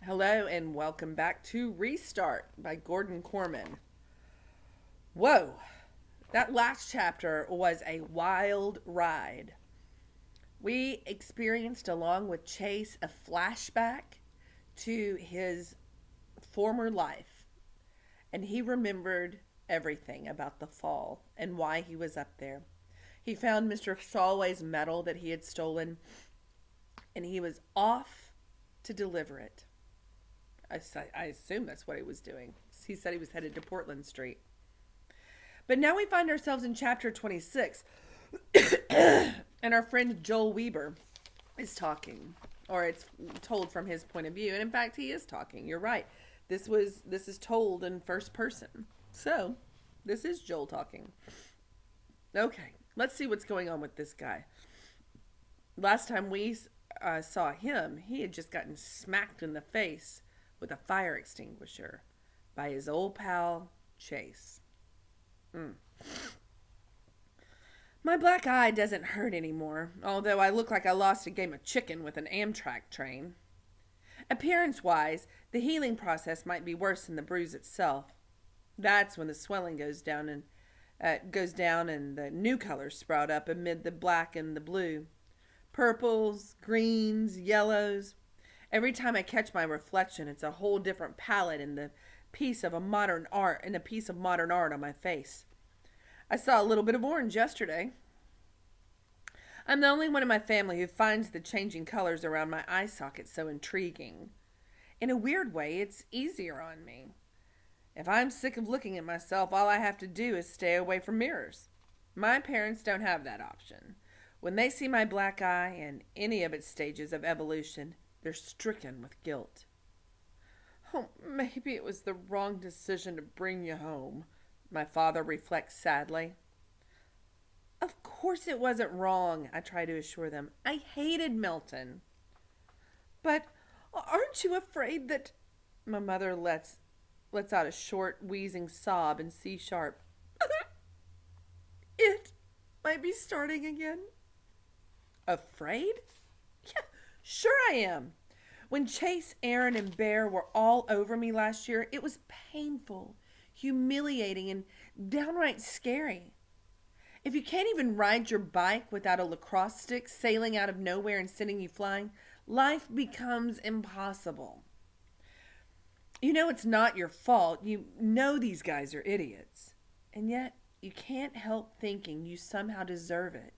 Hello and welcome back to Restart by Gordon Corman. Whoa, that last chapter was a wild ride. We experienced, along with Chase, a flashback to his former life, and he remembered everything about the fall and why he was up there. He found Mr. Solway's medal that he had stolen, and he was off to deliver it. I assume that's what he was doing. He said he was headed to Portland Street. But now we find ourselves in chapter 26, and our friend Joel Weber is talking, or it's told from his point of view. And in fact, he is talking. You're right. This is told in first person. So, this is Joel talking. Okay, let's see what's going on with this guy. Last time we saw him, he had just gotten smacked in the face with a fire extinguisher by his old pal, Chase. My black eye doesn't hurt anymore, although I look like I lost a game of chicken with an Amtrak train. Appearance-wise, the healing process might be worse than the bruise itself. That's when the swelling goes down and the new colors sprout up amid the black and the blue. Purples, greens, yellows. Every time I catch my reflection, it's a whole different palette in a piece of modern art on my face. I saw a little bit of orange yesterday. I'm the only one in my family who finds the changing colors around my eye sockets so intriguing. In a weird way, it's easier on me. If I'm sick of looking at myself, all I have to do is stay away from mirrors. My parents don't have that option. When they see my black eye in any of its stages of evolution, they're stricken with guilt. Oh, maybe it was the wrong decision to bring you home, my father reflects sadly. Of course it wasn't wrong, I try to assure them. I hated Milton. But aren't you afraid that... My mother lets out a short, wheezing sob in C sharp. It might be starting again. Afraid? Yeah, sure I am. When Chase, Aaron, and Bear were all over me last year, it was painful, humiliating, and downright scary. If you can't even ride your bike without a lacrosse stick sailing out of nowhere and sending you flying, life becomes impossible. You know it's not your fault. You know these guys are idiots. And yet, you can't help thinking you somehow deserve it.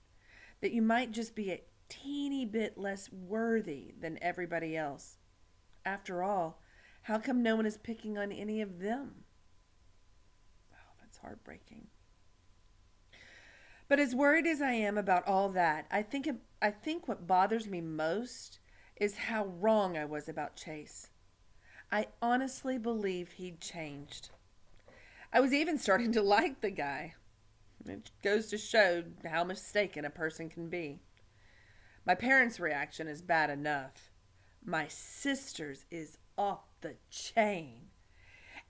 That you might just be a teeny bit less worthy than everybody else. After all, how come no one is picking on any of them? Oh, that's heartbreaking. But as worried as I am about all that, I think what bothers me most is how wrong I was about Chase. I honestly believe he'd changed. I was even starting to like the guy. It goes to show how mistaken a person can be. My parents' reaction is bad enough. My sister's is off the chain.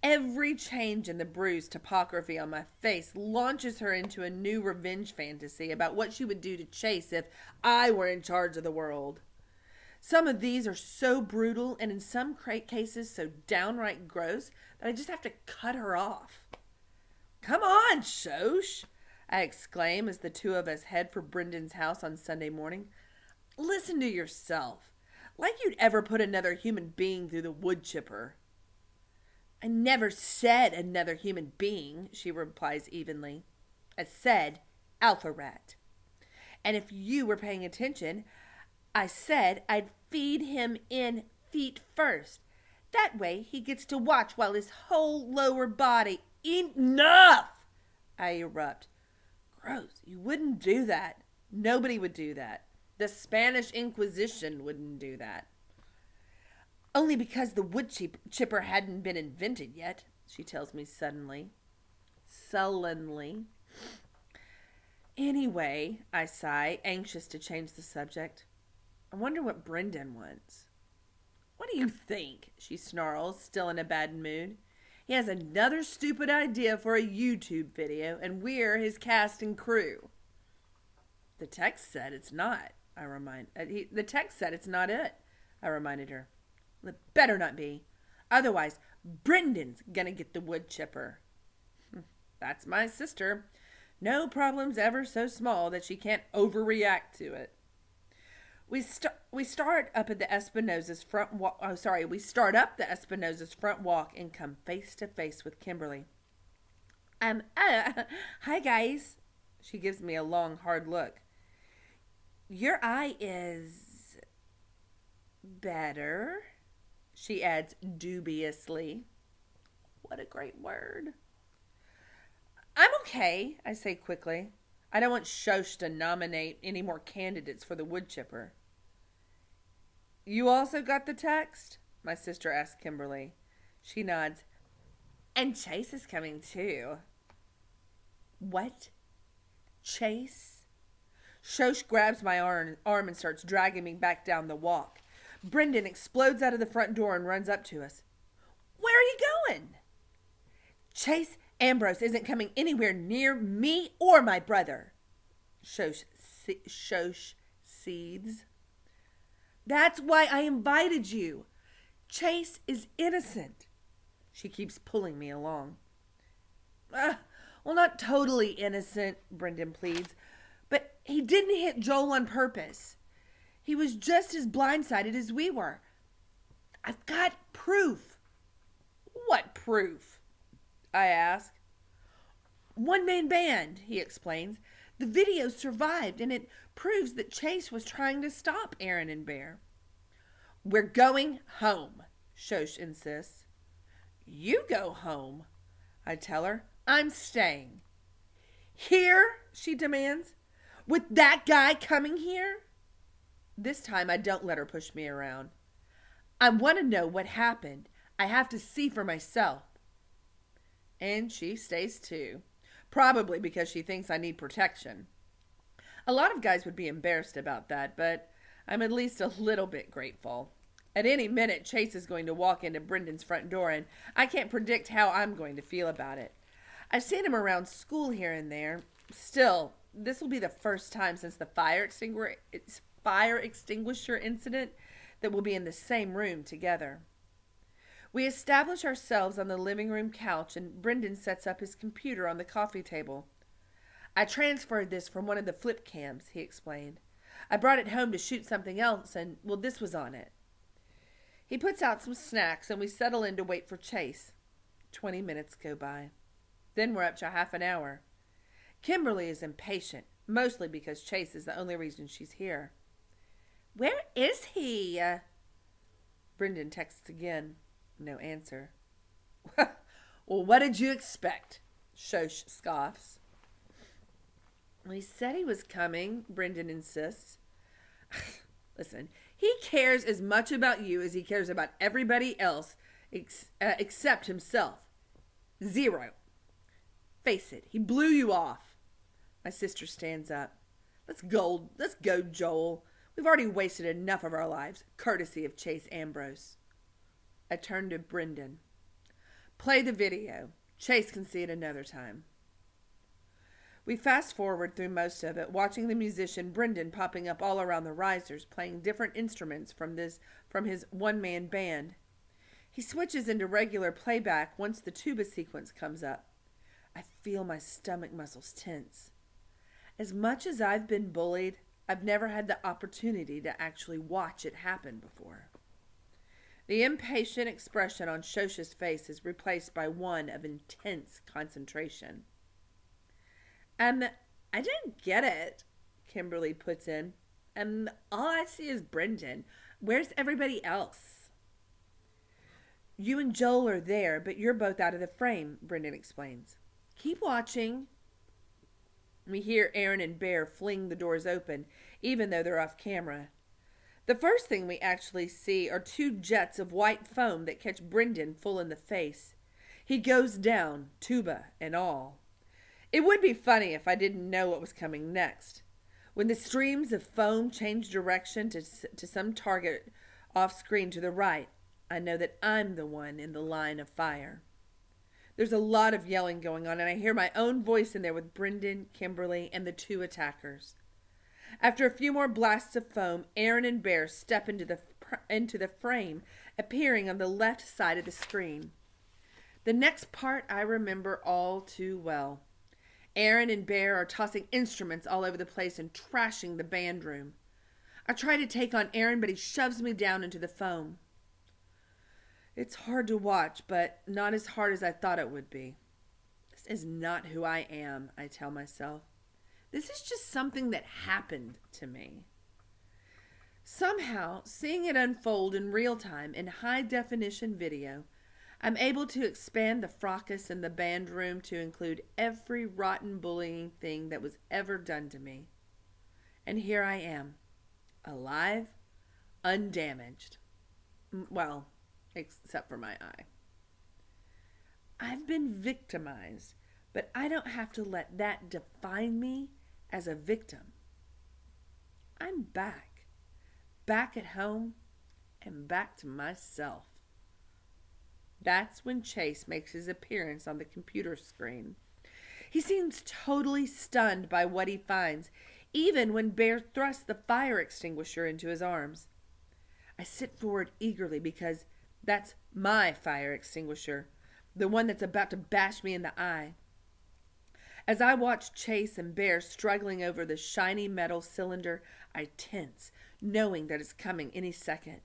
Every change in the bruised topography on my face launches her into a new revenge fantasy about what she would do to Chase if I were in charge of the world. Some of these are so brutal and in some cases so downright gross that I just have to cut her off. Come on, Shosh, I exclaim as the two of us head for Brendan's house on Sunday morning. Listen to yourself. Like you'd ever put another human being through the wood chipper. I never said another human being, she replies evenly. I said Alpha Rat. And if you were paying attention, I said I'd feed him in feet first. That way he gets to watch while his whole lower body... Enough! I erupt. Gross, you wouldn't do that. Nobody would do that. The Spanish Inquisition wouldn't do that. Only because the wood chipper hadn't been invented yet, she tells me suddenly. Sullenly. Anyway, I sigh, anxious to change the subject. I wonder what Brendan wants. What do you think? She snarls, still in a bad mood. He has another stupid idea for a YouTube video, and we're his cast and crew. The text said it's not. The text said it's not it. I reminded her. It better not be. Otherwise, Brendan's gonna get the wood chipper. That's my sister. No problem's ever so small that she can't overreact to it. We start up at the Espinosa's front walk. Oh, sorry. We start up the Espinosa's front walk and come face to face with Kimberly. Hi guys. She gives me a long, hard look. Your eye is better, she adds dubiously. What a great word. I'm okay, I say quickly. I don't want Shosh to nominate any more candidates for the wood chipper. You also got the text? My sister asks Kimberly. She nods. And Chase is coming too. What? Chase? Shosh grabs my arm and starts dragging me back down the walk. Brendan explodes out of the front door and runs up to us. Where are you going? Chase Ambrose isn't coming anywhere near me or my brother. Shosh seethes. That's why I invited you. Chase is innocent. She keeps pulling me along. Well, not totally innocent, Brendan pleads, but he didn't hit Joel on purpose. He was just as blindsided as we were. I've got proof. What proof? I ask. One-man band, he explains. The video survived, and it proves that Chase was trying to stop Aaron and Bear. We're going home, Shosh insists. You go home, I tell her. I'm staying. Here, she demands, with that guy coming here? This time I don't let her push me around. I want to know what happened. I have to see for myself. And she stays too. Probably because she thinks I need protection. A lot of guys would be embarrassed about that, but I'm at least a little bit grateful. At any minute, Chase is going to walk into Brendan's front door, and I can't predict how I'm going to feel about it. I've seen him around school here and there. Still, this will be the first time since the fire extinguisher incident that we'll be in the same room together. We establish ourselves on the living room couch, and Brendan sets up his computer on the coffee table. I transferred this from one of the flip cams, he explained. I brought it home to shoot something else, and, well, this was on it. He puts out some snacks, and we settle in to wait for Chase. 20 minutes go by. Then we're up to half an hour. Kimberly is impatient, mostly because Chase is the only reason she's here. Where is he? Brendan texts again. No answer. Well, what did you expect? Shosh scoffs. Well, he said he was coming, Brendan insists. Listen, he cares as much about you as he cares about everybody else except himself. Zero. Face it, he blew you off. My sister stands up. Let's go, Joel. We've already wasted enough of our lives, courtesy of Chase Ambrose. I turn to Brendan. Play the video. Chase can see it another time. We fast forward through most of it, watching the musician Brendan popping up all around the risers, playing different instruments from his one-man band. He switches into regular playback once the tuba sequence comes up. I feel my stomach muscles tense. As much as I've been bullied, I've never had the opportunity to actually watch it happen before. The impatient expression on Shosh's face is replaced by one of intense concentration. I don't get it, Kimberly puts in. All I see is Brendan. Where's everybody else? You and Joel are there, but you're both out of the frame, Brendan explains. Keep watching. We hear Aaron and Bear fling the doors open, even though they're off camera. The first thing we actually see are two jets of white foam that catch Brendan full in the face. He goes down, tuba and all. It would be funny if I didn't know what was coming next. When the streams of foam change direction to some target off screen to the right, I know that I'm the one in the line of fire. There's a lot of yelling going on, and I hear my own voice in there with Brendan, Kimberly, and the two attackers. After a few more blasts of foam, Aaron and Bear step into the frame appearing on the left side of the screen. The next part I remember all too well. Aaron and Bear are tossing instruments all over the place and trashing the band room. I try to take on Aaron, but he shoves me down into the foam. It's hard to watch, but not as hard as I thought it would be. This is not who I am, I tell myself. This is just something that happened to me. Somehow, seeing it unfold in real time in high-definition video, I'm able to expand the fracas in the band room to include every rotten bullying thing that was ever done to me. And here I am, alive, undamaged. Well, except for my eye. I've been victimized, but I don't have to let that define me as a victim. I'm back at home, and back to myself. That's when Chase makes his appearance on the computer screen. He seems totally stunned by what he finds, even when Bear thrusts the fire extinguisher into his arms. I sit forward eagerly because that's my fire extinguisher, the one that's about to bash me in the eye. As I watch Chase and Bear struggling over the shiny metal cylinder, I tense, knowing that it's coming any second.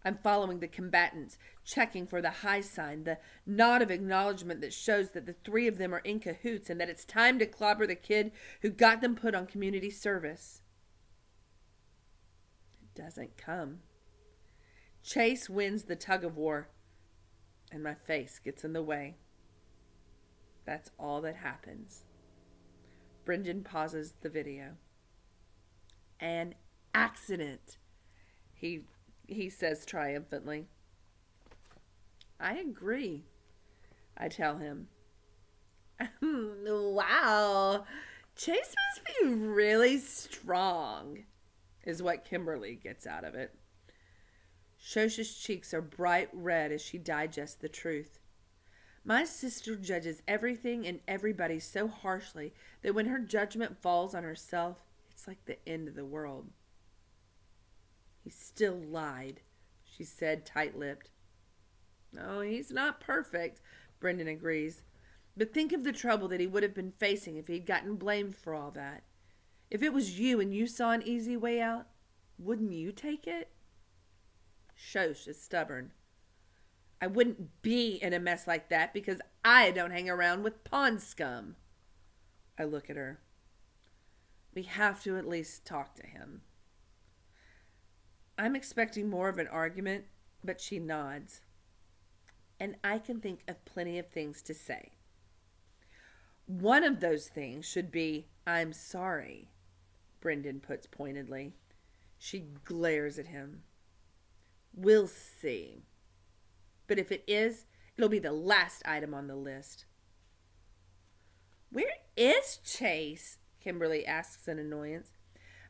I'm following the combatants, checking for the high sign, the nod of acknowledgement that shows that the three of them are in cahoots and that it's time to clobber the kid who got them put on community service. It doesn't come. Chase wins the tug of war, and my face gets in the way. That's all that happens. Brendan pauses the video. An accident, he says triumphantly. I agree, I tell him. Wow, Chase must be really strong, is what Kimberly gets out of it. Shosha's cheeks are bright red as she digests the truth. My sister judges everything and everybody so harshly that when her judgment falls on herself, it's like the end of the world. He still lied, she said, tight-lipped. No, he's not perfect, Brendan agrees. But think of the trouble that he would have been facing if he'd gotten blamed for all that. If it was you and you saw an easy way out, wouldn't you take it? Shosh is stubborn. I wouldn't be in a mess like that because I don't hang around with pond scum. I look at her. We have to at least talk to him. I'm expecting more of an argument, but she nods. And I can think of plenty of things to say. One of those things should be, I'm sorry, Brendan puts pointedly. She glares at him. We'll see. But if it is, it'll be the last item on the list. Where is Chase? Kimberly asks in annoyance.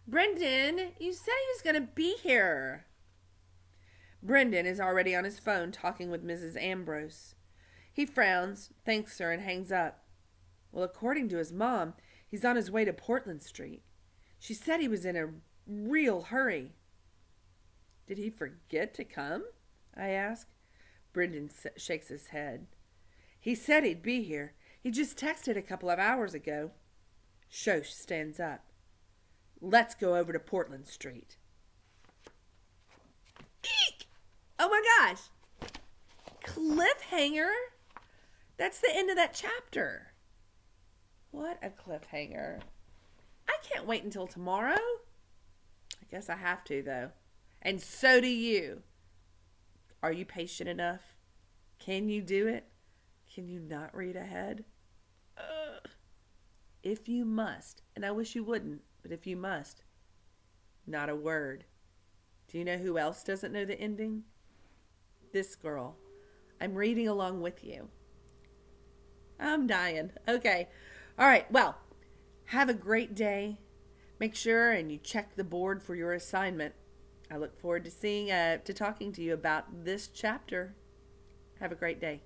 Brendan, you said he was going to be here. Brendan is already on his phone talking with Mrs. Ambrose. He frowns, thanks her, and hangs up. Well, according to his mom, he's on his way to Portland Street. She said he was in a real hurry. Did he forget to come? I ask. Brendan shakes his head. He said he'd be here. He just texted a couple of hours ago. Shosh stands up. Let's go over to Portland Street. Eek! Oh my gosh! Cliffhanger? That's the end of that chapter. What a cliffhanger. I can't wait until tomorrow. I guess I have to, though. And so do you. Are you patient enough? Can you do it? Can you not read ahead? If you must, and I wish you wouldn't, but if you must, not a word. Do you know who else doesn't know the ending? This girl. I'm reading along with you. I'm dying. Okay. All right. Well, have a great day. Make sure and you check the board for your assignment. I look forward to talking to you about this chapter. Have a great day.